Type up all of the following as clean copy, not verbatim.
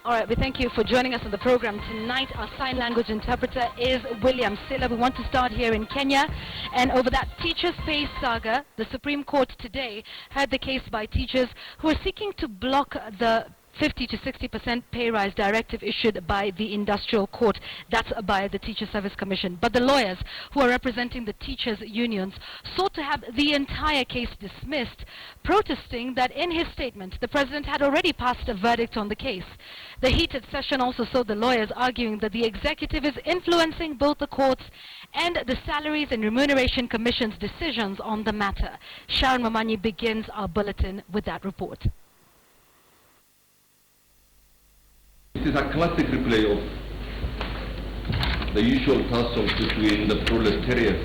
All right, we thank you for joining us on the program tonight. Our sign language interpreter is William Silla. We want to start here in Kenya. And over that teachers' pay saga, the Supreme Court today heard the case by teachers who are seeking to block the 50 to 60% pay rise directive issued by the industrial court. That's by the Teacher Service Commission. But the lawyers who are representing the teachers' unions sought to have the entire case dismissed, protesting that in his statement the president had already passed a verdict on the case. The heated session also saw the lawyers arguing that the executive is influencing both the courts and the Salaries and Remuneration Commission's decisions on the matter. Sharon Mamanyi begins our bulletin with that report. It is a classic replay of the usual tussle between the proletariat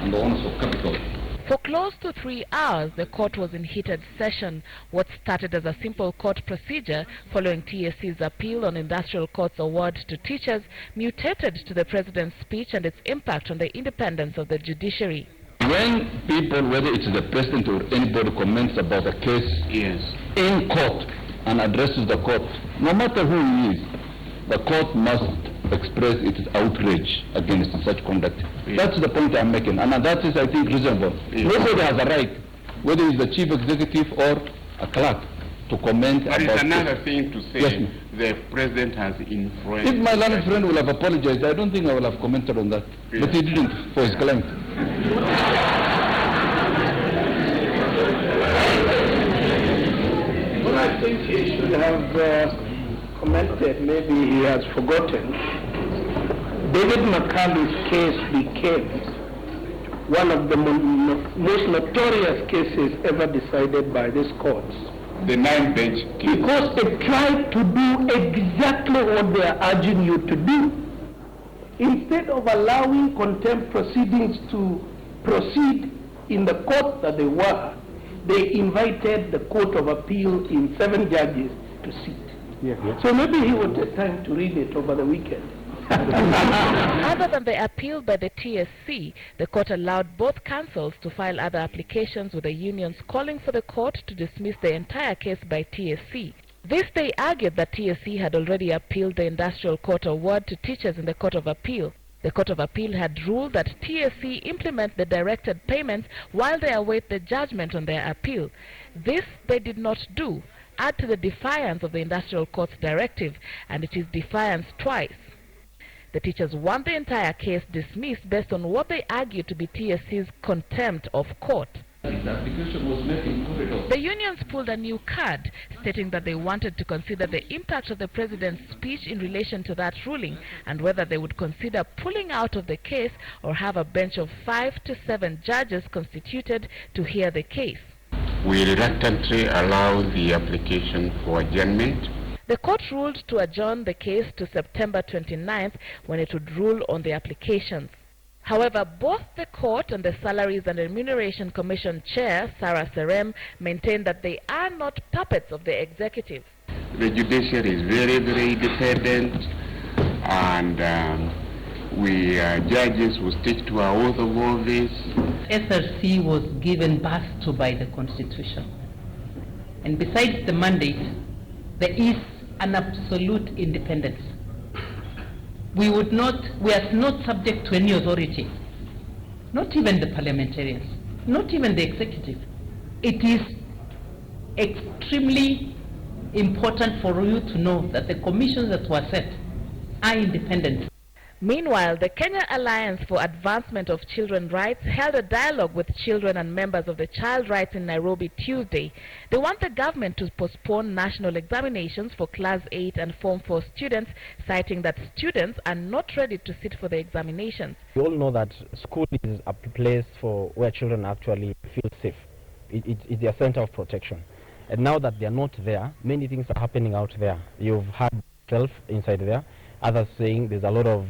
and the owners of capital. For close to 3 hours, the court was in heated session. What started as a simple court procedure following TSC's appeal on industrial court's award to teachers mutated to the president's speech and its impact on the independence of the judiciary. When people, whether it's the president or anybody, comments about a case in court and addresses the court, no matter who he is, the court must express its outrage against such conduct. That's the point I'm making, and that is, I think, reasonable. Nobody has a right, whether it's the chief executive or a clerk, to comment about it. But it's another thing to say the president has influenced. If my learned friend will have apologized, I don't think I will have commented on that. But he didn't, for his client. Well, I think he should have commented. Maybe he has forgotten. David McCallum's case became one of the most notorious cases ever decided by this court. The 9-bench case. Because it tried to do exactly what they are urging you to do. Instead of allowing contempt proceedings to proceed in the court that they were, they invited the Court of Appeal in 7 judges to sit. So maybe he would take time to read it over the weekend. Other than the appeal by the TSC, the court allowed both councils to file other applications with the unions calling for the court to dismiss the entire case by TSC. This, they argued that TSC had already appealed the industrial court award to teachers in the Court of Appeal. The Court of Appeal had ruled that TSC implement the directed payments while they await the judgment on their appeal. This they did not do, add to the defiance of the industrial court's directive, and it is defiance twice. The teachers want the entire case dismissed based on what they argue to be TSC's contempt of court. The application was made in corridor. The unions pulled a new card, stating that they wanted to consider the impact of the president's speech in relation to that ruling and whether they would consider pulling out of the case or have a bench of 5 to 7 judges constituted to hear the case. We reluctantly allow the application for adjournment. The court ruled to adjourn the case to September 29th when it would rule on the applications. However, both the court and the Salaries and Remuneration Commission chair, Sarah Serem, maintained that they are not puppets of the executive. The judiciary is very, very independent, and we judges will stick to our oath of office. SRC was given birth to by the Constitution. And besides the mandate, there is an absolute independence. We are not subject to any authority, not even the parliamentarians, not even the executive. It is extremely important for you to know that the commissions that were set are independent. Meanwhile, the Kenya Alliance for Advancement of Children's Rights held a dialogue with children and members of the child rights in Nairobi Tuesday. They want the government to postpone national examinations for Class 8 and Form 4 students, citing that students are not ready to sit for the examinations. We all know that school is a place for where children actually feel safe. It's their center of protection. And now that they are not there, many things are happening out there. You've had yourself inside there. Others saying there's a lot of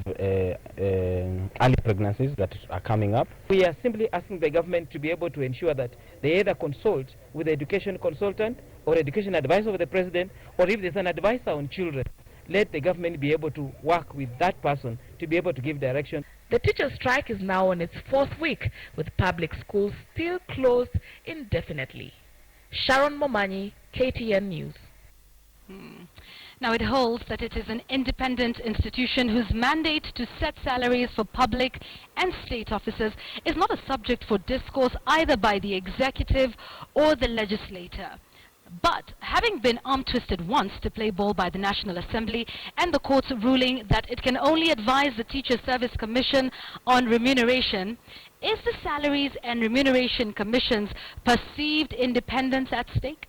early pregnancies that are coming up. We are simply asking the government to be able to ensure that they either consult with the education consultant or education advisor of the president, or if there's an advisor on children, let the government be able to work with that person to be able to give direction. The teacher strike is now on its 4th week, with public schools still closed indefinitely. Sharon Momanyi, KTN News. Now it holds that it is an independent institution whose mandate to set salaries for public and state officers is not a subject for discourse either by the executive or the legislator. But having been arm-twisted once to play ball by the National Assembly and the court's ruling that it can only advise the Teacher Service Commission on remuneration, is the Salaries and Remuneration Commission's perceived independence at stake?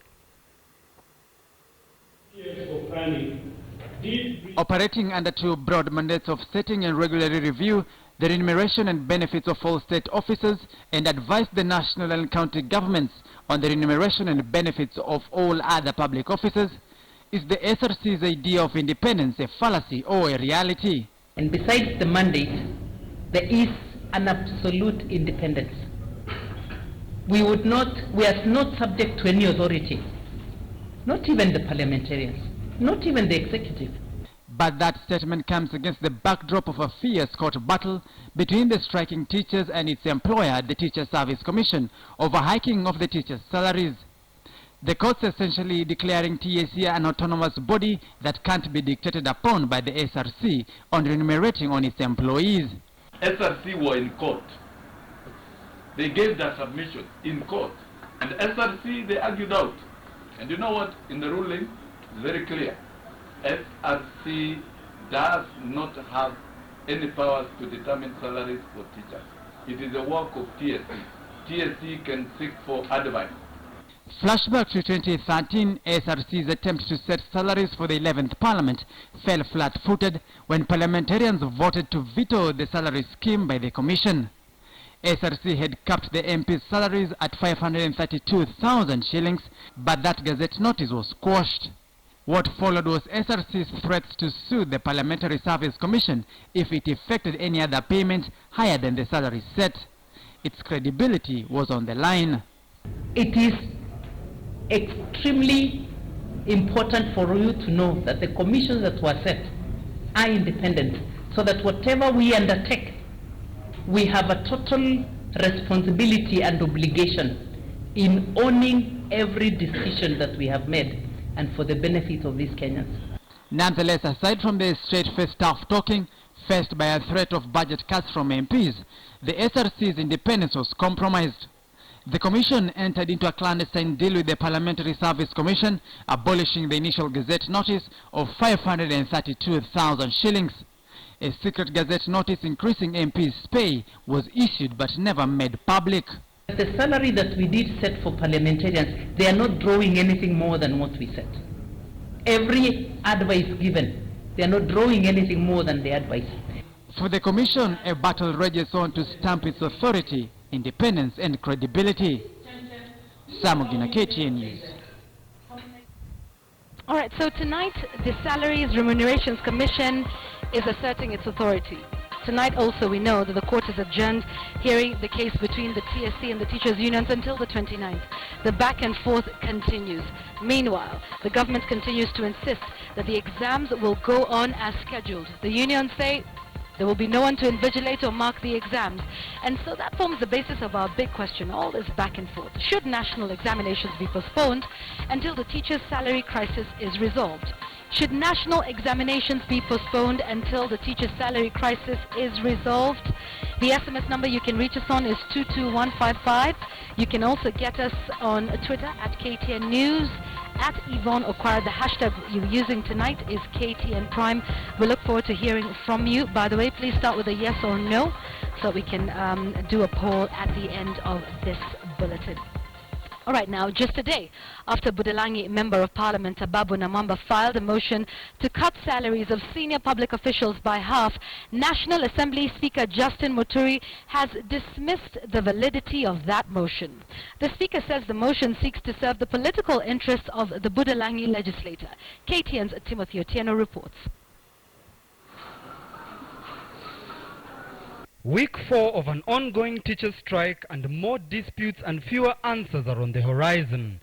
Operating under two broad mandates of setting and regularly review the remuneration and benefits of all state officers and advise the national and county governments on the remuneration and benefits of all other public officers, is the SRC's idea of independence a fallacy or a reality? And besides the mandate, there is an absolute independence. We are not subject to any authority, not even the parliamentarians, not even the executive. But that statement comes against the backdrop of a fierce court battle between the striking teachers and its employer, the Teacher Service Commission, over hiking of the teachers' salaries. The courts essentially declaring TSC an autonomous body that can't be dictated upon by the SRC on remunerating on its employees. SRC were in court. They gave their submission in court. And SRC, they argued out. And you know what? In the ruling, it's very clear. SRC does not have any powers to determine salaries for teachers. It is a work of TSC. TSC can seek for advice. Flashback to 2013, SRC's attempt to set salaries for the 11th Parliament fell flat-footed when parliamentarians voted to veto the salary scheme by the Commission. SRC had capped the MP's salaries at 532,000 shillings, but that Gazette notice was quashed. What followed was SRC's threats to sue the Parliamentary Service Commission if it effected any other payment higher than the salary set. Its credibility was on the line. It is extremely important for you to know that the commissions that were set are independent, so that whatever we undertake, we have a total responsibility and obligation in owning every decision that we have made and for the benefit of these Kenyans. Nonetheless, aside from the straight-faced tough talking faced by a threat of budget cuts from MPs, the SRC's independence was compromised. The Commission entered into a clandestine deal with the Parliamentary Service Commission, abolishing the initial Gazette notice of 532,000 shillings. A secret Gazette notice increasing MPs' pay was issued but never made public. The salary that we did set for parliamentarians, they are not drawing anything more than what we set. Every advice given, they are not drawing anything more than the advice. For the Commission, a battle rages on to stamp its authority, independence and credibility. Samugina, KTN News. All right, so tonight the Salaries Remunerations Commission is asserting its authority. Tonight also we know that the court has adjourned hearing the case between the TSC and the teachers' unions until the 29th. The back and forth continues. Meanwhile, the government continues to insist that the exams will go on as scheduled. The unions say there will be no one to invigilate or mark the exams. And so that forms the basis of our big question, all this back and forth. Should national examinations be postponed until the teachers' salary crisis is resolved? Should national examinations be postponed until the teacher's salary crisis is resolved? The SMS number you can reach us on is 22155. You can also get us on Twitter at KTN News, at Yvonne Okwara. The hashtag you're using tonight is KTN Prime. We look forward to hearing from you. By the way, please start with a yes or no so we can do a poll at the end of this bulletin. All right, now, just a day after Budalangi Member of Parliament Ababu Namwamba filed a motion to cut salaries of senior public officials by half, National Assembly Speaker Justin Muturi has dismissed the validity of that motion. The Speaker says the motion seeks to serve the political interests of the Budalangi legislator. KTN's Timothy Otieno reports. Week 4 of an ongoing teacher strike and more disputes and fewer answers are on the horizon.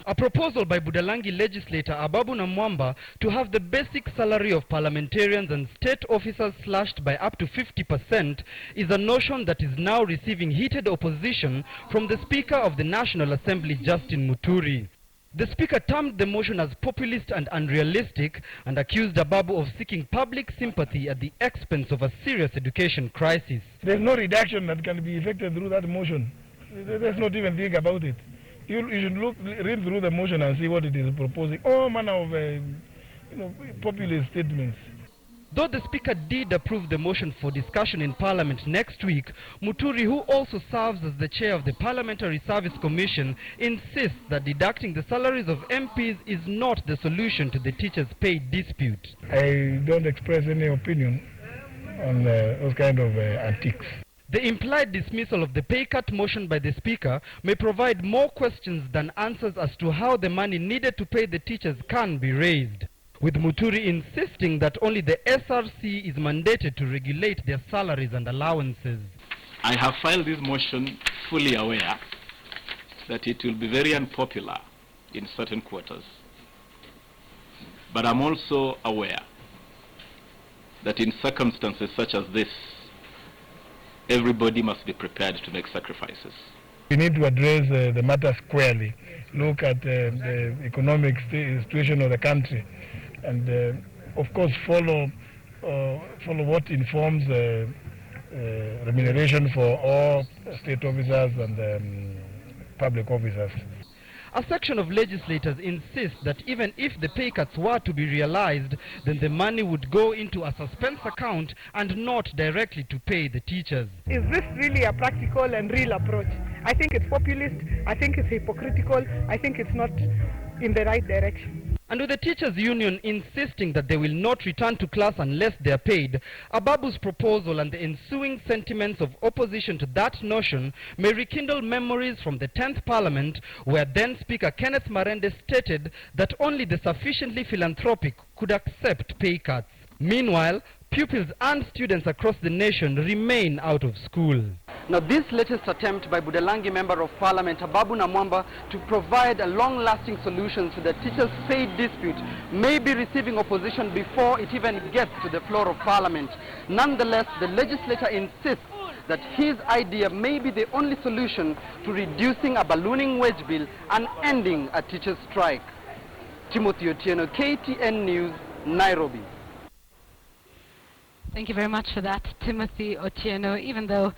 A proposal by Budalangi legislator Ababu Namwamba to have the basic salary of parliamentarians and state officers slashed by up to 50% is a notion that is now receiving heated opposition from the Speaker of the National Assembly, Justin Muturi. The Speaker termed the motion as populist and unrealistic and accused Ababu of seeking public sympathy at the expense of a serious education crisis. There's no reduction that can be effected through that motion. Let's not even think about it. You should read through the motion and see what it is proposing. All manner of populist statements. Though the Speaker did approve the motion for discussion in Parliament next week, Muturi, who also serves as the chair of the Parliamentary Service Commission, insists that deducting the salaries of MPs is not the solution to the teachers' pay dispute. I don't express any opinion on those kind of antics. The implied dismissal of the pay cut motion by the Speaker may provide more questions than answers as to how the money needed to pay the teachers can be raised, with Muturi insisting that only the SRC is mandated to regulate their salaries and allowances. I have filed this motion fully aware that it will be very unpopular in certain quarters. But I'm also aware that in circumstances such as this, everybody must be prepared to make sacrifices. We need to address the matter squarely, look at the economic situation of the country, and of course follow what informs remuneration for all state officers and public officers. A section of legislators insists that even if the pay cuts were to be realized, then the money would go into a suspense account and not directly to pay the teachers. Is this really a practical and real approach? I think it's populist, I think it's hypocritical, I think it's not in the right direction. And with the teachers' union insisting that they will not return to class unless they are paid, Ababu's proposal and the ensuing sentiments of opposition to that notion may rekindle memories from the 10th Parliament, where then Speaker Kenneth Marende stated that only the sufficiently philanthropic could accept pay cuts. Meanwhile, pupils and students across the nation remain out of school. Now, this latest attempt by Budalangi Member of Parliament Ababu Namwamba to provide a long-lasting solution to the teachers' pay dispute may be receiving opposition before it even gets to the floor of Parliament. Nonetheless, the legislator insists that his idea may be the only solution to reducing a ballooning wage bill and ending a teachers' strike. Timothy Otieno, KTN News, Nairobi. Thank you very much for that, Timothy Otieno, even though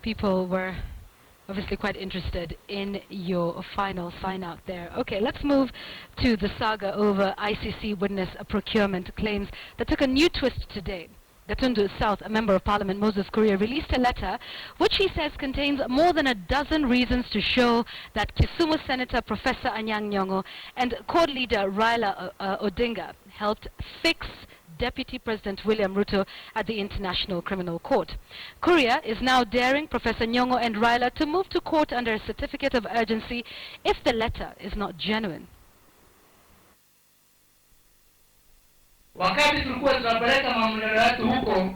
people were obviously quite interested in your final sign out there. Okay, let's move to the saga over ICC witness procurement claims that took a new twist today. Gatundu South, a member of Parliament, Moses Kuria, released a letter which he says contains more than a dozen reasons to show that Kisumu Senator Professor Anyang' Nyong'o and Court Leader Raila Odinga helped fix Deputy President William Ruto at the International Criminal Court. Kuria is now daring Professor Nyong'o and Raila to move to court under a certificate of urgency if the letter is not genuine. Wakati tulikuwa tunapeleka mamlaka yetu huko,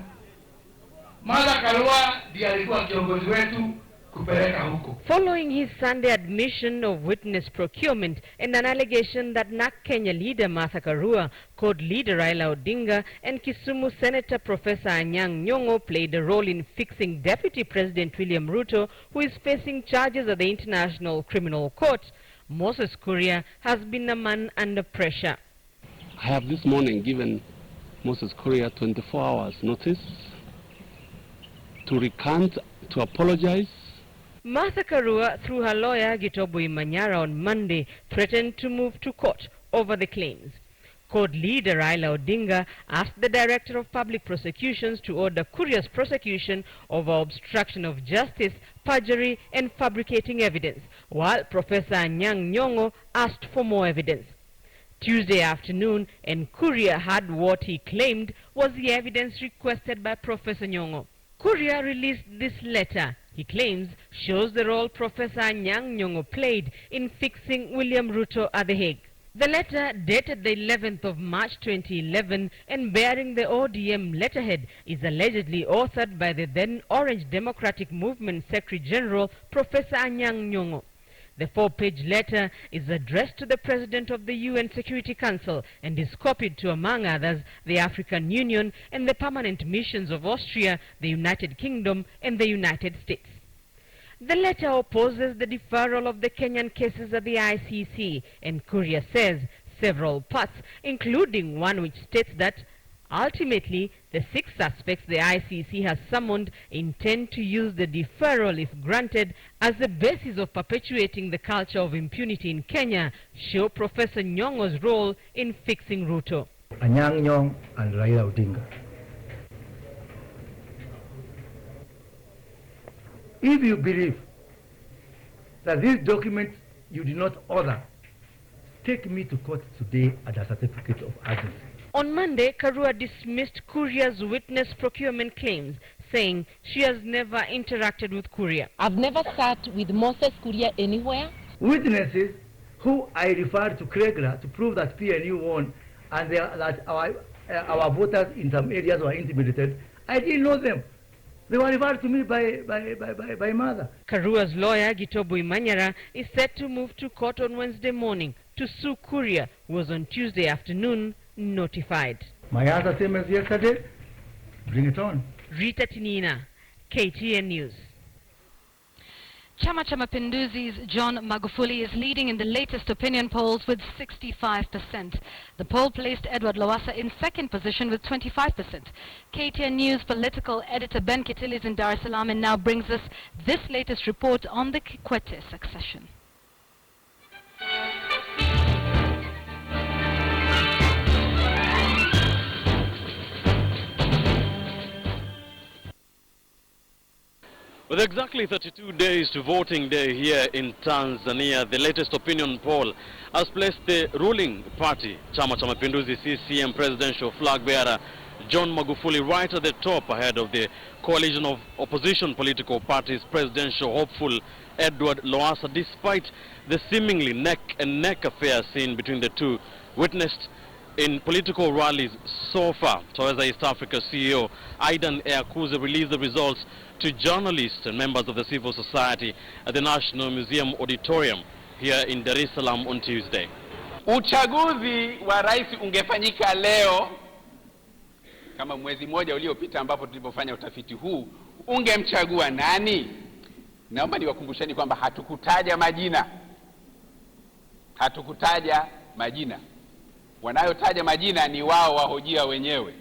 Martha Karua ndiye alikuwa kiongozi wetu kupeleka huko. Following his Sunday admission of witness procurement and an allegation that NAK Kenya leader Martha Karua, Court leader Raila Odinga and Kisumu Senator Professor Anyang' Nyong'o played a role in fixing Deputy President William Ruto, who is facing charges at the International Criminal Court, Moses Kuria has been a man under pressure. I have this morning given Moses Kuria 24 hours notice to recant, to apologize. Martha Karua, through her lawyer Gitobo Imanyara on Monday, threatened to move to court over the claims. Court leader Raila Odinga asked the Director of Public Prosecutions to order Kuria's prosecution over obstruction of justice, perjury and fabricating evidence, while Professor Anyang' Nyong'o asked for more evidence. Tuesday afternoon, and Kuria had what he claimed was the evidence requested by Professor Nyong'o. Kuria released this letter, he claims, shows the role Professor Anyang' Nyong'o played in fixing William Ruto at The Hague. The letter, dated the 11th of March 2011 and bearing the ODM letterhead, is allegedly authored by the then Orange Democratic Movement Secretary General Professor Anyang' Nyong'o. The 4-page letter is addressed to the President of the UN Security Council and is copied to, among others, the African Union and the permanent missions of Austria, the United Kingdom and the United States. The letter opposes the deferral of the Kenyan cases at the ICC, and Kuria says several parts, including one which states that ultimately the 6 suspects the ICC has summoned intend to use the deferral, if granted, as the basis of perpetuating the culture of impunity in Kenya, show Professor Nyong'o's role in fixing Ruto. Anyang' Nyong' and Raila Odinga. If you believe that these documents you did not order, take me to court today at a certificate of urgency. On Monday, Karua dismissed Kuria's witness procurement claims, saying she has never interacted with Kuria. I've never sat with Moses Kuria anywhere. Witnesses who I referred to Kregla to prove that PNU won and that our voters in some areas were intimidated, I didn't know them. They were referred to me by mother. Karua's lawyer, Gitobu Imanyara, is set to move to court on Wednesday morning to sue Kuria, who was on Tuesday afternoon notified. My answer same as yesterday. Bring it on. Rita Tinina, KTN News. Chama cha Mapinduzi's John Magufuli is leading in the latest opinion polls with 65%. The poll placed Edward Lowassa in second position with 25%. KTN News political editor Ben Kitili is in Dar es Salaam and now brings us this latest report on the Kikwete succession. With exactly 32 days to voting day here in Tanzania, the latest opinion poll has placed the ruling party, Chama cha Mapinduzi CCM presidential flag bearer John Magufuli, right at the top ahead of the coalition of opposition political parties presidential hopeful Edward Lowassa, despite the seemingly neck-and-neck affair seen between the two, witnessed in political rallies so far. Toweza East Africa CEO Aidan Eakuze released the results to journalists and members of the civil society at the National Museum Auditorium here in Dar es Salaam on Tuesday. Uchaguzi wa rais ungefanyika leo kama mwezi mmoja uliopita ambapo tulipofanya utafiti huu, ungemchagua nani? Naomba niwakumbusheni kwamba hatukutaja majina. Hatukutaja majina. Wanayotaja majina ni wao wahojia wenyewe.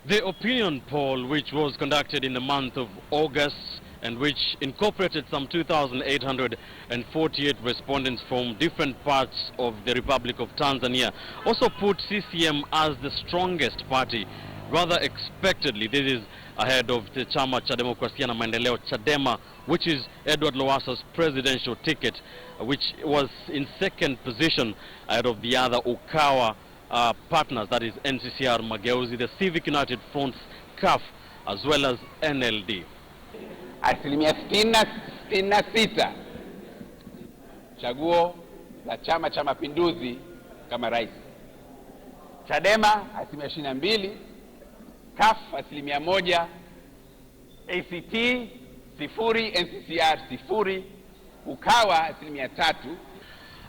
The opinion poll, which was conducted in the month of August and which incorporated some 2,848 respondents from different parts of the Republic of Tanzania, also put CCM as the strongest party. Rather expectedly, this is ahead of the Chama cha Demokrasia na Maendeleo, Chadema, which is Edward Lowassa's presidential ticket, which was in second position ahead of the other Ukawa partners, that is NCCR Mageuzi, the Civic United Fronts, CAF, as well as NLD. Asilimia 66 chaguo la Chama cha Mapinduzi kama rais. Chadema asilimia 22, CAF asilimia 1, ACT 0, NCCR 0, Ukawa asilimia 3.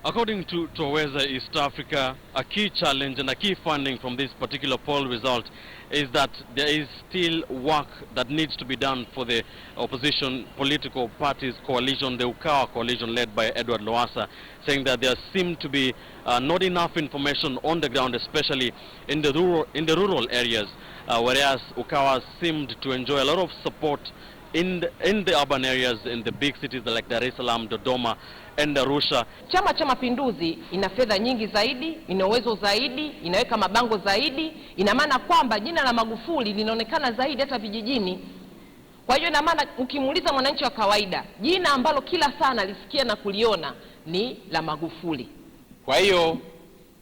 According to Toweza East Africa, a key challenge and a key finding from this particular poll result is that there is still work that needs to be done for the opposition political parties coalition, the Ukawa coalition led by Edward Lowassa, saying that there seemed to be not enough information on the ground, especially in the rural areas, whereas Ukawa seemed to enjoy a lot of support in the urban areas, in the big cities like Dar es Salaam, Dodoma, and Arusha. Chama cha Mapinduzi ina fedha nyingi zaidi, ina uwezo zaidi, inaweka mabango zaidi, ina maana kwamba jina la Magufuli linaonekana zaidi hata vijijini. Kwa hiyo ina maana ukimuuliza mwananchi wa kawaida, jina ambalo kila sana lisikia na kuliona ni la Magufuli. Kwa hiyo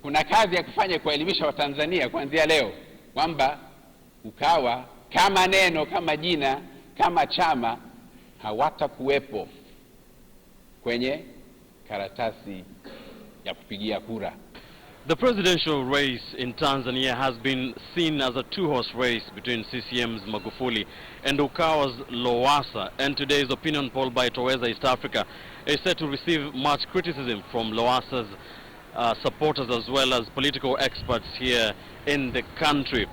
kuna kazi ya kufanya kuelimisha Watanzania kuanzia leo kwamba Ukawa kama neno, kama jina, kama chama hawatakuwepo kwenye karatasi ya kupigia kura. The presidential race in Tanzania has been seen as a two-horse race between CCM's Magufuli and Ukawa's Lowassa, and today's opinion poll by Toweza East Africa is said to receive much criticism from Lowassa's supporters as well as political experts here in the country.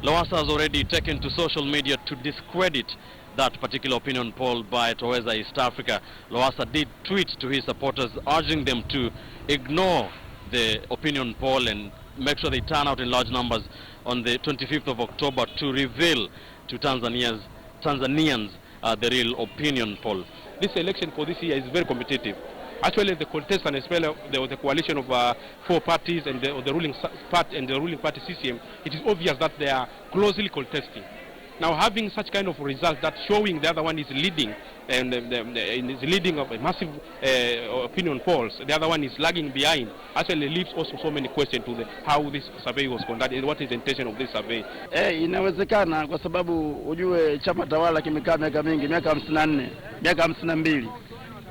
Lowassa has already taken to social media to discredit that particular opinion poll by Toweza East Africa, Lowassa did tweet to his supporters urging them to ignore the opinion poll and make sure they turn out in large numbers on the 25th of October to reveal to Tanzanians the real opinion poll. This election for this year is very competitive. Actually, the contestant, especially the coalition of 4 parties and the ruling party CCM, it is obvious that they are closely contesting. Now, having such kind of results that showing the other one is leading and is leading of a massive opinion polls, the other one is lagging behind, actually leaves also so many questions to how this survey was conducted, what is the intention of this survey. Inawezekana kwa sababu ujue chama tawala kimekaa miaka mingi, miaka 54, miaka 52.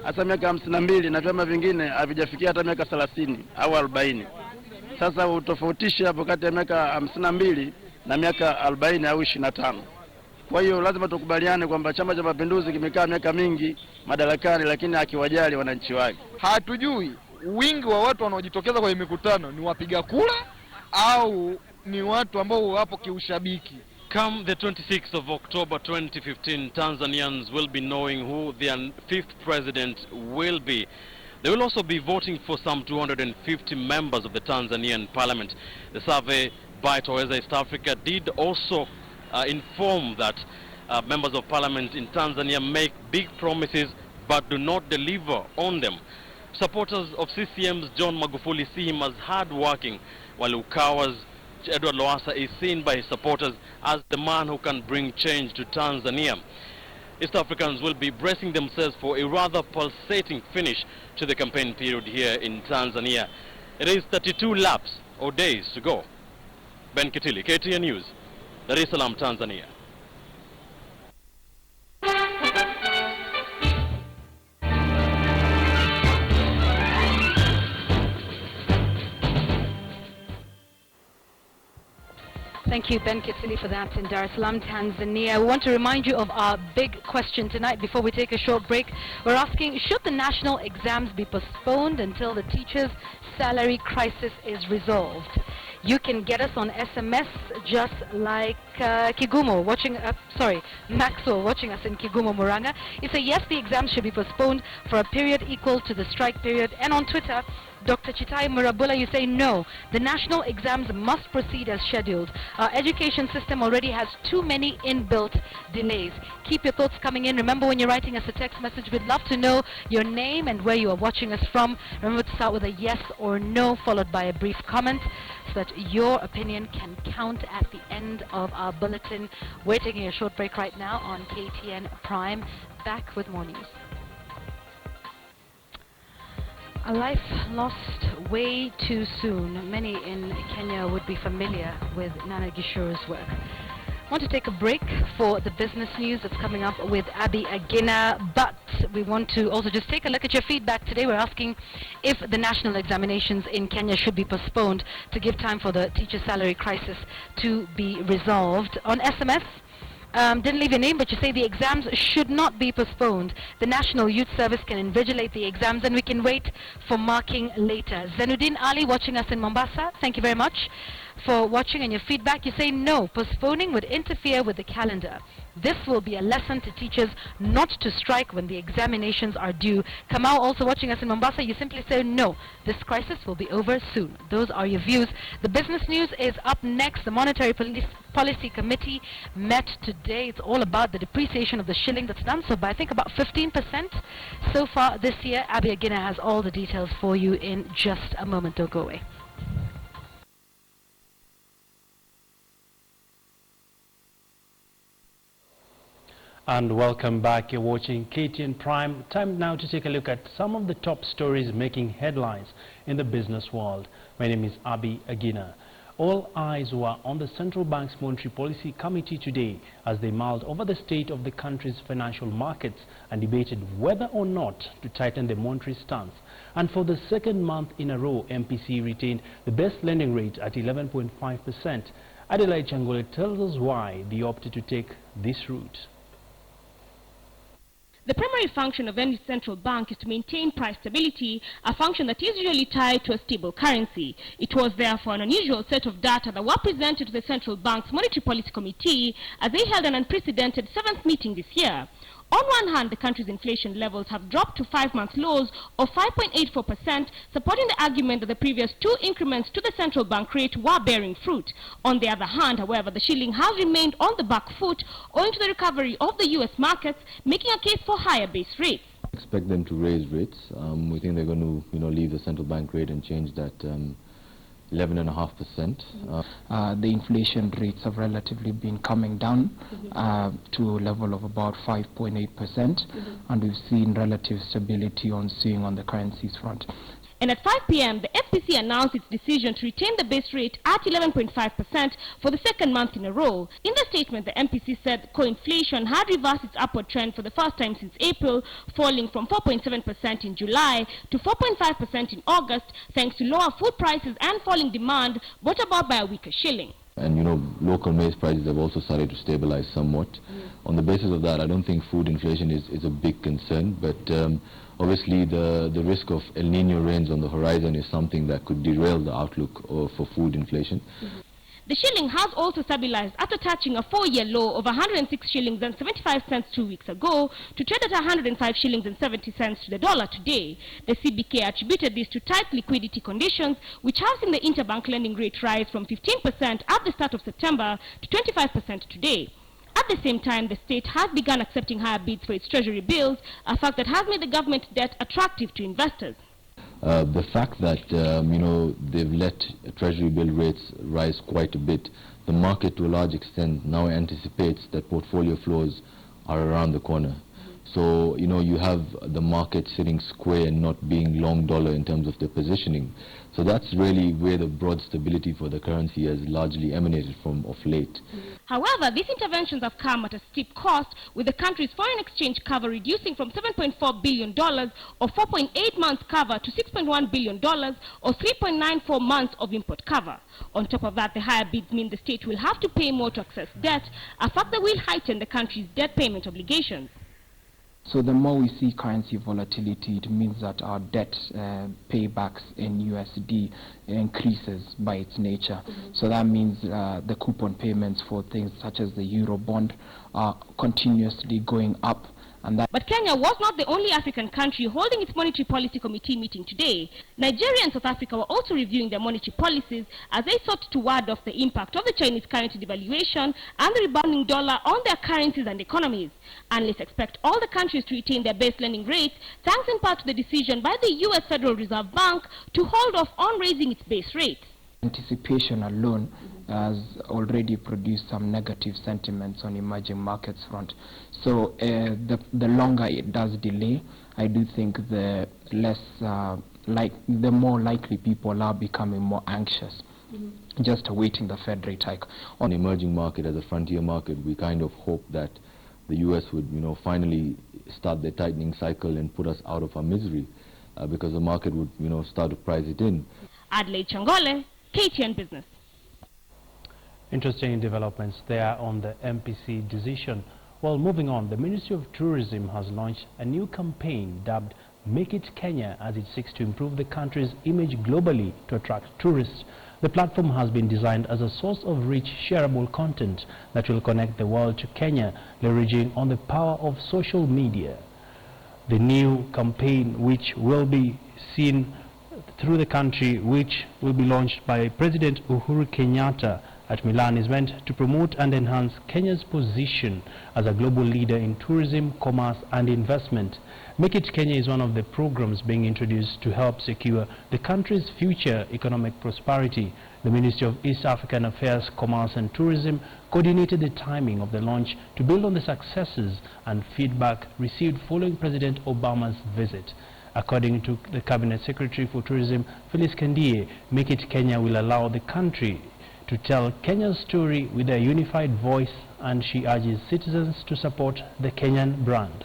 Hasa miaka 52 na vyama vingine havijafikia hata miaka 30 au 40. Sasa utofautishe hapo kati ya miaka 52 na miaka 40 au 25. Kwa hiyo lazima tukubaliane kwamba Chama cha Mapinduzi kimekaa miaka mingi madarakani, lakini hakiwajali wananchi wake. Hatujui wingi wa watu wanaojitokeza kwenye mikutano ni wapiga kura au ni watu ambao wapo kiushabiki. Come the 26th of October 2015, Tanzanians will be knowing who their 5th president will be. They will also be voting for some 250 members of the Tanzanian parliament. The survey by Toweza East Africa did also inform that members of parliament in Tanzania make big promises but do not deliver on them. Supporters of CCM's John Magufuli see him as hard-working, while Ukawa's Edward Lowassa is seen by his supporters as the man who can bring change to Tanzania. East Africans will be bracing themselves for a rather pulsating finish to the campaign period here in Tanzania. It is 32 laps or days to go. Ben Kitili, KTN News, Dar es Salaam, Tanzania. Thank you, Ben Kitili, for that in Dar es Salaam, Tanzania. We want to remind you of our big question tonight before we take a short break. We're asking, should the national exams be postponed until the teachers' salary crisis is resolved? You can get us on SMS just like Kigumo watching, Maxwell watching us in Kigumo, Muranga. You say yes, the exams should be postponed for a period equal to the strike period. And on Twitter, Dr. Chitai Murabula, you say no, the national exams must proceed as scheduled. Our education system already has too many inbuilt delays. Keep your thoughts coming in. Remember, when you're writing us a text message, we'd love to know your name and where you are watching us from. Remember to start with a yes or no, followed by a brief comment, so that your opinion can count at the end of our bulletin. We're taking a short break right now on KTN Prime. Back with more news. A life lost way too soon. Many in Kenya would be familiar with Nana Gishuru's work. I want to take a break for the business news that's coming up with Abby Agina, but we want to also just take a look at your feedback today. We're asking if the national examinations in Kenya should be postponed to give time for the teacher salary crisis to be resolved. On SMS, didn't leave your name, but you say the exams should not be postponed. The National Youth Service can invigilate the exams and we can wait for marking later. Zenuddin Ali watching us in Mombasa, thank you very much for watching and your feedback. You say no, postponing would interfere with the calendar. This will be a lesson to teachers not to strike when the examinations are due. Kamau also watching us in Mombasa, you simply say no, this crisis will be over soon. Those are your views. The business news is up next. The Monetary Policy Committee met today. It's all about the depreciation of the shilling that's done so by I think about 15% so far this year. Abby Agina has all the details for you in just a moment. Don't go away. And welcome back. You're watching KTN Prime. Time now to take a look at some of the top stories making headlines in the business world. My name is Abby Agina. All eyes were on the Central Bank's Monetary Policy Committee today as they mulled over the state of the country's financial markets and debated whether or not to tighten the monetary stance. And for the second month in a row, MPC retained the best lending rate at 11.5%. Adelaide Changole tells us why they opted to take this route. The primary function of any central bank is to maintain price stability, a function that is usually tied to a stable currency. It was therefore an unusual set of data that were presented to the central bank's Monetary Policy Committee as they held an unprecedented 7th meeting this year. On one hand, the country's inflation levels have dropped to 5-month lows of 5.84%, supporting the argument that the previous 2 increments to the central bank rate were bearing fruit. On the other hand, however, the shilling has remained on the back foot owing to the recovery of the U.S. markets, making a case for higher base rates. Expect them to raise rates. We think they're going to, leave the central bank rate and change that 11.5%. The inflation rates have relatively been coming down to a level of about 5.8%, and we've seen relative stability on the currencies front. And at 5 p.m., the FPC announced its decision to retain the base rate at 11.5% for the 2nd month in a row. In the statement, the MPC said core inflation had reversed its upward trend for the first time since April, falling from 4.7% in July to 4.5% in August, thanks to lower food prices and falling demand brought about by a weaker shilling. And local maize prices have also started to stabilize somewhat. On the basis of that, I don't think food inflation is a big concern, but obviously the risk of El Nino rains on the horizon is something that could derail the outlook for food inflation. The shilling has also stabilized after touching a 4-year low of 106 shillings and 75 cents 2 weeks ago to trade at 105 shillings and 70 cents to the dollar today. The CBK attributed this to tight liquidity conditions, which have seen the interbank lending rate rise from 15% at the start of September to 25% today. At the same time, the state has begun accepting higher bids for its treasury bills, a fact that has made the government debt attractive to investors. The fact that, they've let treasury bill rates rise quite a bit, the market to a large extent now anticipates that portfolio flows are around the corner. So, you have the market sitting square and not being long dollar in terms of their positioning. So that's really where the broad stability for the currency has largely emanated from of late. However, these interventions have come at a steep cost, with the country's foreign exchange cover reducing from $7.4 billion or 4.8 months cover to $6.1 billion or 3.94 months of import cover. On top of that, the higher bids mean the state will have to pay more to access debt, a fact that will heighten the country's debt payment obligations. So the more we see currency volatility, it means that our debt paybacks in USD increases by its nature. So that means the coupon payments for things such as the Euro bond are continuously going up. But Kenya was not the only African country holding its Monetary Policy Committee meeting today. Nigeria and South Africa were also reviewing their monetary policies as they sought to ward off the impact of the Chinese currency devaluation and the rebounding dollar on their currencies and economies. Analysts expect all the countries to retain their base lending rates, thanks in part to the decision by the U.S. Federal Reserve Bank to hold off on raising its base rate. Anticipation alone has already produced some negative sentiments on emerging markets front. So the longer it does delay, I do think the more likely people are becoming more anxious, just awaiting the Fed rate hike. On emerging market as a frontier market, we kind of hope that the U.S. would, finally start the tightening cycle and put us out of our misery, because the market would, start to price it in. Adelaide Changole, KTN Business. Interesting developments there on the MPC decision. Well, moving on, the Ministry of Tourism has launched a new campaign dubbed Make It Kenya, as it seeks to improve the country's image globally to attract tourists. The platform has been designed as a source of rich, shareable content that will connect the world to Kenya, leveraging on the power of social media. The new campaign, which will be seen through the country, which will be launched by President Uhuru Kenyatta at Milan, is meant to promote and enhance Kenya's position as a global leader in tourism, commerce and investment. Make It Kenya is one of the programs being introduced to help secure the country's future economic prosperity. The Ministry of East African Affairs, Commerce and Tourism coordinated the timing of the launch to build on the successes and feedback received following President Obama's visit. According to the Cabinet Secretary for Tourism, Phyllis Kandie, Make It Kenya will allow the country to tell Kenya's story with a unified voice, and she urges citizens to support the Kenyan brand.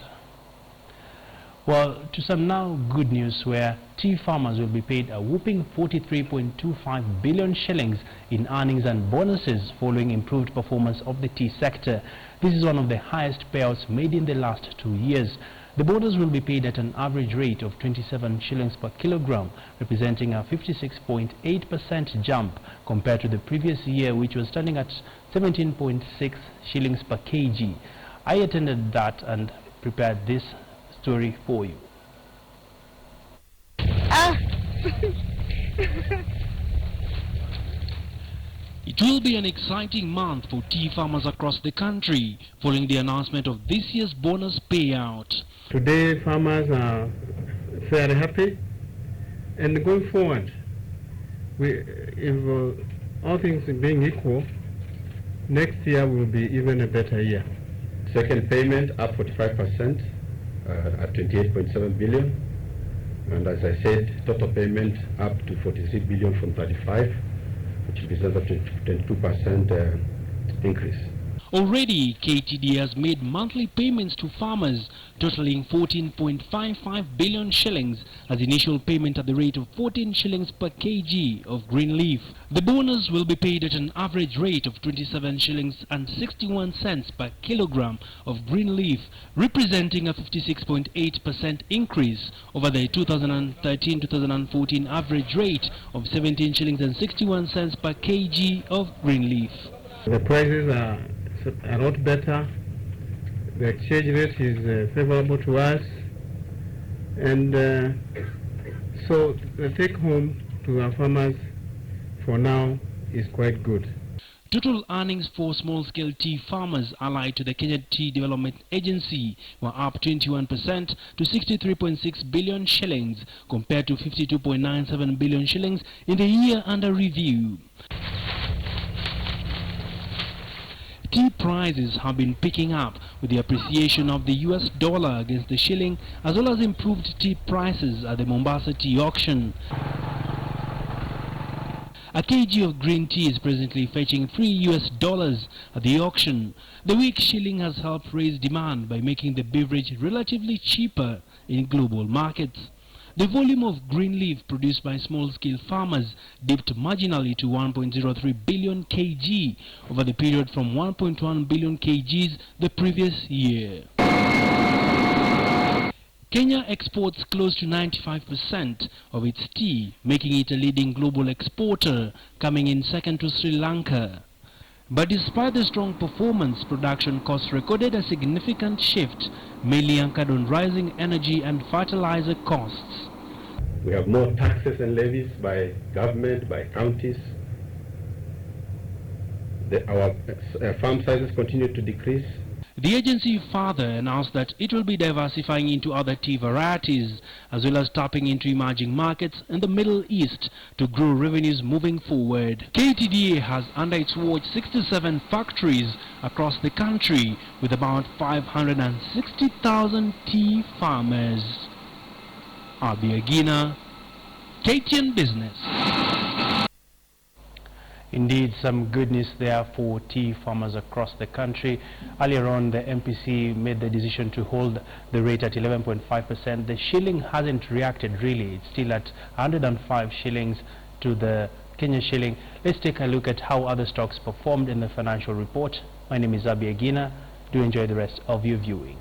Well, to some now good news, where tea farmers will be paid a whopping 43.25 billion shillings in earnings and bonuses following improved performance of the tea sector. This is one of the highest payouts made in the last 2 years. The bonus will be paid at an average rate of 27 shillings per kilogram, representing a 56.8% jump compared to the previous year, which was standing at 17.6 shillings per kg. I attended that and prepared this story for you. It will be an exciting month for tea farmers across the country following the announcement of this year's bonus payout. Today farmers are very happy, and going forward, if all things being equal, next year will be even a better year. Second payment up 45% at 28.7 billion, and as I said, total payment up to 43 billion from 35, which represents a 22% increase. Already, KTD has made monthly payments to farmers totaling 14.55 billion shillings as initial payment at the rate of 14 shillings per kg of green leaf. The bonus will be paid at an average rate of 27 shillings and 61 cents per kilogram of green leaf, representing a 56.8% increase over the 2013-2014 average rate of 17 shillings and 61 cents per kg of green leaf. The prices are a lot better. The exchange rate is favorable to us, and so the take home to our farmers for now is quite good. Total earnings for small-scale tea farmers allied to the Kenya Tea Development Agency were up 21% to 63.6 billion shillings compared to 52.97 billion shillings in the year under review. Tea prices have been picking up with the appreciation of the US dollar against the shilling, as well as improved tea prices at the Mombasa tea auction. A kg of green tea is presently fetching $3 at the auction. The weak shilling has helped raise demand by making the beverage relatively cheaper in global markets. The volume of green leaf produced by small-scale farmers dipped marginally to 1.03 billion kg over the period from 1.1 billion kgs the previous year. Kenya exports close to 95% of its tea, making it a leading global exporter, coming in second to Sri Lanka. But despite the strong performance, production costs recorded a significant shift, mainly anchored on rising energy and fertilizer costs. We have more taxes and levies by government, by counties. Our farm sizes continue to decrease. The agency further announced that it will be diversifying into other tea varieties, as well as tapping into emerging markets in the Middle East to grow revenues moving forward. KTDA has under its watch 67 factories across the country with about 560,000 tea farmers. Abi Agina, KTN Business. Indeed, some good news there for tea farmers across the country. Earlier on, the MPC made the decision to hold the rate at 11.5%. The shilling hasn't reacted really. It's still at 105 shillings to the Kenya shilling. Let's take a look at how other stocks performed in the financial report. My name is Abi Agina. Do enjoy the rest of your viewing.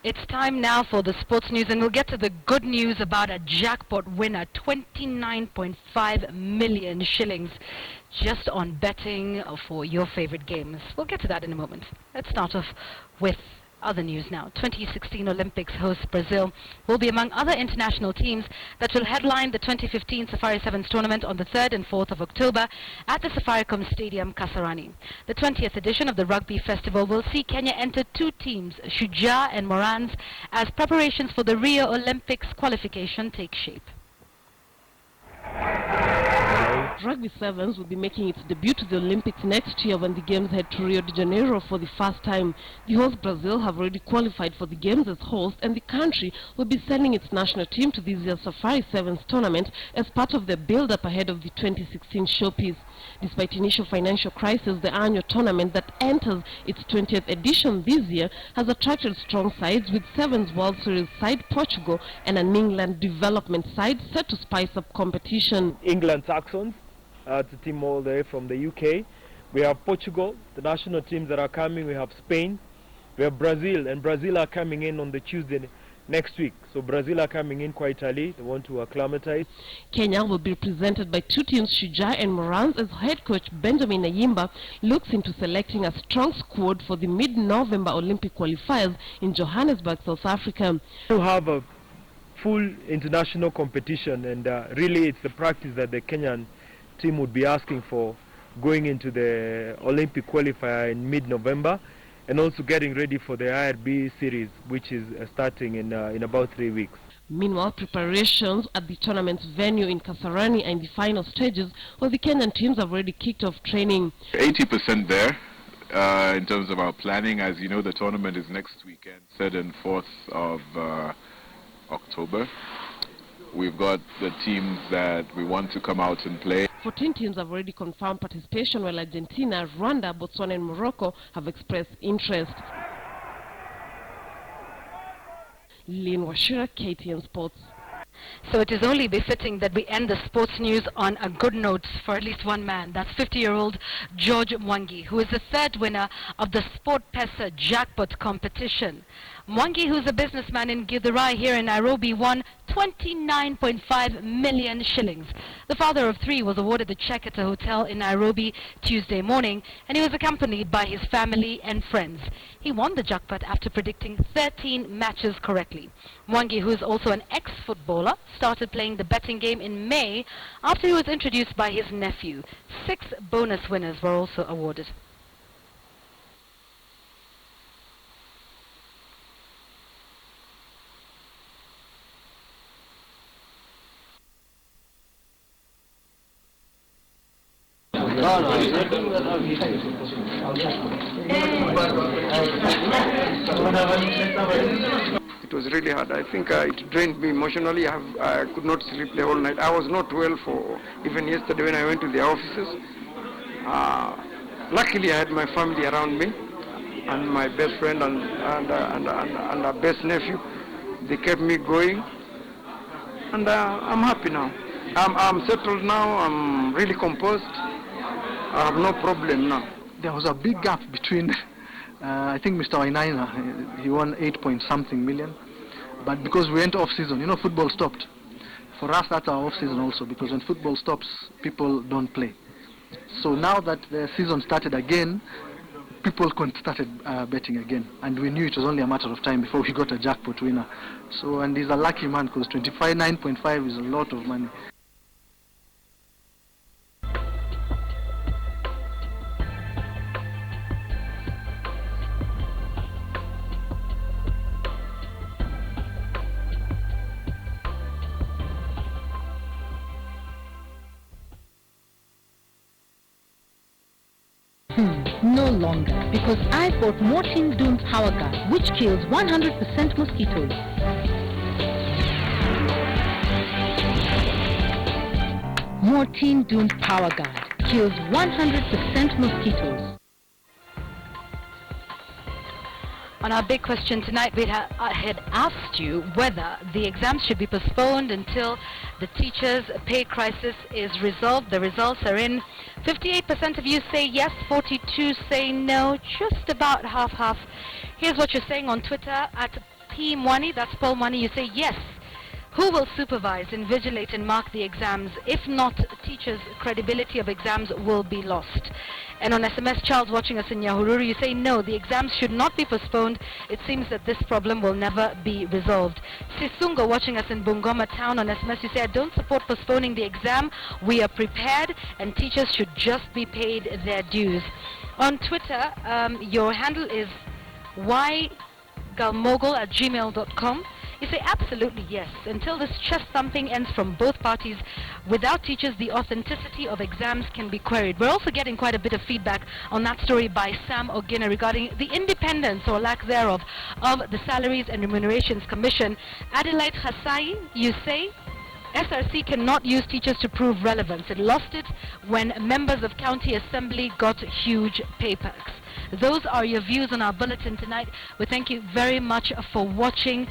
It's time now for the sports news, and we'll get to the good news about a jackpot winner, 29.5 million shillings just on betting for your favorite games. We'll get to that in a moment. Let's start off with other news now. 2016 Olympics host Brazil will be among other international teams that will headline the 2015 Safari Sevens tournament on the 3rd and 4th of October at the Safaricom Stadium, Kasarani. The 20th edition of the Rugby Festival will see Kenya enter 2 teams, Shujaa and Morans, as preparations for the Rio Olympics qualification take shape. Rugby Sevens will be making its debut to the Olympics next year when the Games head to Rio de Janeiro for the first time. The host Brazil have already qualified for the Games as host, and the country will be sending its national team to this year's Safari Sevens tournament as part of the build-up ahead of the 2016 showpiece. Despite initial financial crisis, the annual tournament that enters its 20th edition this year has attracted strong sides, with Sevens World Series side Portugal and an England development side set to spice up competition. England Saxons, it's a team all the way from the UK. We have Portugal, the national teams that are coming. We have Spain, we have Brazil, and Brazil are coming in on the Tuesday next week. So Brazil are coming in quite early. They want to acclimatize. Kenya will be represented by 2 teams, Shujaa and Morans, as head coach Benjamin Ayimba looks into selecting a strong squad for the mid-November Olympic qualifiers in Johannesburg, South Africa. To have a full international competition, and really it's the practice that the Kenyan team would be asking for going into the Olympic qualifier in mid-November, and also getting ready for the IRB series, which is starting in about 3 weeks. Meanwhile, preparations at the tournament's venue in Kasarani are in the final stages, where the Kenyan teams have already kicked off training. 80% there in terms of our planning. As you know, the tournament is next weekend, 3rd and 4th of October. We've got the teams that we want to come out and play. 14 teams have already confirmed participation, while Argentina, Rwanda, Botswana and Morocco have expressed interest. Lynn Washira, KTN Sports. So it is only befitting that we end the sports news on a good note for at least one man. That's 50-year-old George Mwangi, who is the 3rd winner of the Sport Pesa jackpot competition. Mwangi, who's a businessman in Githurai here in Nairobi, won 29.5 million shillings. The father of 3 was awarded the check at a hotel in Nairobi Tuesday morning, and he was accompanied by his family and friends. He won the jackpot after predicting 13 matches correctly. Mwangi, who is also an ex-footballer, started playing the betting game in May after he was introduced by his nephew. 6 bonus winners were also awarded. It was really hard. I think it drained me emotionally. I could not sleep the whole night. I was not well for even yesterday when I went to the offices. Luckily, I had my family around me and my best friend and our best nephew. They kept me going, and I'm happy now. I'm settled now. I'm really composed. I have no problem now. There was a big gap between, I think Mr. Wainaina, he won 8-point-something million, but because we went off-season, you know, football stopped. For us, that's our off-season also, because when football stops, people don't play. So now that the season started again, people started betting again, and we knew it was only a matter of time before we got a jackpot winner. So, and he's a lucky man, because 9.5 is a lot of money. No longer, because I bought Mortein Doom Power Guard, which kills 100% mosquitoes. Mortein Doom Power Guard kills 100% mosquitoes. On our big question tonight, we had asked you whether the exams should be postponed until the teachers' pay crisis is resolved. The results are in. 58% of you say yes, 42 say no, just about half-half. Here's what you're saying on Twitter at P Mwani, that's Paul Mwani. You say yes, Who will supervise, invigilate and mark the exams? If not, teachers' credibility of exams will be lost. And on SMS, Charles watching us in Nyahururu, you say no, the exams should not be postponed. It seems that this problem will never be resolved. Sisungo watching us in Bungoma town on SMS, you say I don't support postponing the exam. We are prepared and teachers should just be paid their dues. On Twitter, your handle is ygalmogul@gmail.com. You say absolutely yes. Until this chest thumping ends from both parties, without teachers, the authenticity of exams can be queried. We're also getting quite a bit of feedback on that story by Sam Ogina regarding the independence or lack thereof of the Salaries and Remunerations Commission. Adelaide Hassai, you say SRC cannot use teachers to prove relevance. It lost it when members of County Assembly got huge pay perks. Those are your views on our bulletin tonight. We thank you very much for watching.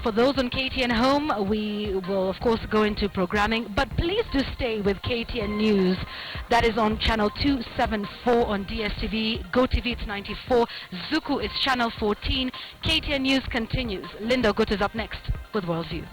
For those on KTN Home, we will of course go into programming, but please do stay with KTN News. That is on channel 274 on DSTV, GoTV it's 94, Zuku is channel 14. KTN News continues. Linda Gut is up next with Worldview.